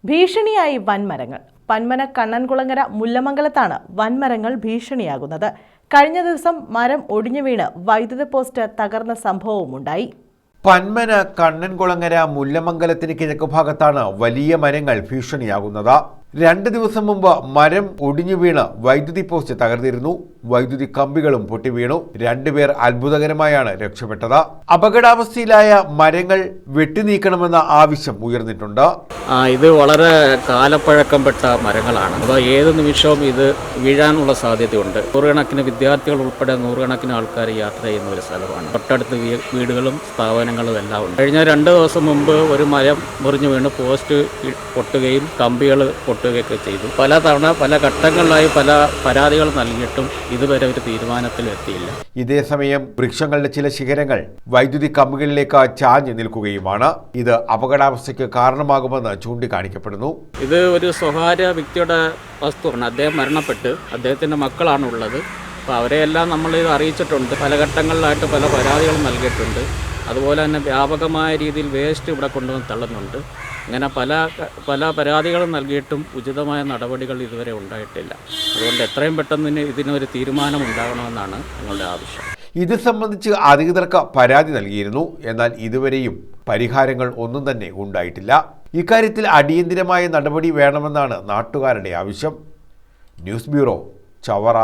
ഭീഷണിയായി വൻമരങ്ങൾ. പന്മന കണ്ണൻകുളങ്ങര മുല്ലമംഗലത്താണ് വൻമരങ്ങൾ ഭീഷണിയാകുന്നത്. കഴിഞ്ഞ ദിവസം മരം ഒടിഞ്ഞു വീണ് വൈദ്യുത പോസ്റ്റ് തകർന്ന സംഭവവുമുണ്ടായി. പന്മന കണ്ണൻകുളങ്ങര മുല്ലമംഗലത്തിന് കിഴക്കുഭാഗത്താണ് വലിയ മരങ്ങൾ ഭീഷണിയാകുന്നത്. 2 ദിവസം മുമ്പ് മരം ഒടിഞ്ഞു വീണ് വൈദ്യുതി പോസ്റ്റ് തകർന്നിരുന്നു. വൈദ്യുതി കമ്പികളും പൊട്ടിവീണു. 2 പേർ അത്ഭുതകരമായാണ് രക്ഷപ്പെട്ടത്. അപകടാവസ്ഥയിലായ മരങ്ങൾ വെട്ടിനീക്കണമെന്ന ആവശ്യം ഉയർന്നിട്ടുണ്ട്. ഇത് വളരെ കാലപ്പഴക്കംപ്പെട്ട മരങ്ങളാണ്. അപ്പോൾ ഏത് നിമിഷവും ഇത് വീഴാനുള്ള സാധ്യതയുണ്ട്. നൂറുകണക്കിന് വിദ്യാർത്ഥികൾ ഉൾപ്പെടെ നൂറുകണക്കിന് ആൾക്കാർ യാത്ര ചെയ്യുന്ന ഒരു സ്ഥലമാണ്. തൊട്ടടുത്ത് വീടുകളും സ്ഥാപനങ്ങളും എല്ലാം ഉണ്ട്. കഴിഞ്ഞ 2 ദിവസം മുമ്പ് ഒരു മരം മുറിഞ്ഞു വീണ് പോസ്റ്റ് പൊട്ടുകയും കമ്പികൾ പൊട്ടുകയൊക്കെ ചെയ്തു. പലതവണ പല ഘട്ടങ്ങളിലായി പല പരാതികൾ നൽകിയിട്ടും ഇതുവരെ ഒരു തീരുമാനത്തിൽ എത്തിയില്ല. ഇതേസമയം വൃക്ഷങ്ങളുടെ ചില ശിഖരങ്ങൾ വൈദ്യുതി കമ്പികളിലേക്ക് ചാഞ്ഞു നിൽക്കുകയുമാണ്. ഇത് അപകടാവസ്ഥയ്ക്ക് കാരണമാകുമെന്ന് ചൂണ്ടിക്കാണിക്കപ്പെടുന്നു. ഇത് ഒരു സ്വകാര്യ വ്യക്തിയുടെ വസ്തുവാണ്. അദ്ദേഹം മരണപ്പെട്ട് അദ്ദേഹത്തിൻ്റെ മക്കളാണുള്ളത്. അപ്പോൾ അവരെയെല്ലാം നമ്മൾ ഇത് അറിയിച്ചിട്ടുണ്ട്. പല ഘട്ടങ്ങളിലായിട്ട് പല പരാതികളും നൽകിയിട്ടുണ്ട്. അതുപോലെ തന്നെ വ്യാപകമായ രീതിയിൽ വേസ്റ്റ് ഇവിടെ കൊണ്ടുവന്ന് തള്ളുന്നുണ്ട്. അങ്ങനെ പല പരാതികളും നൽകിയിട്ടും ഉചിതമായ നടപടികൾ ഇതുവരെ ഉണ്ടായിട്ടില്ല. അതുകൊണ്ട് എത്രയും പെട്ടെന്ന് ഇതിനൊരു തീരുമാനം ഉണ്ടാകണമെന്നാണ് ഞങ്ങളുടെ ആവശ്യം. ഇത് സംബന്ധിച്ച് അധികൃതർക്ക് പരാതി നൽകിയിരുന്നു. എന്നാൽ ഇതുവരെയും പരിഹാരങ്ങൾ ഒന്നും തന്നെ ഉണ്ടായിട്ടില്ല. ഇക്കാര്യത്തിൽ അടിയന്തിരമായ നടപടി വേണമെന്നാണ് നാട്ടുകാരുടെ ആവശ്യം. News bureau, Chavara.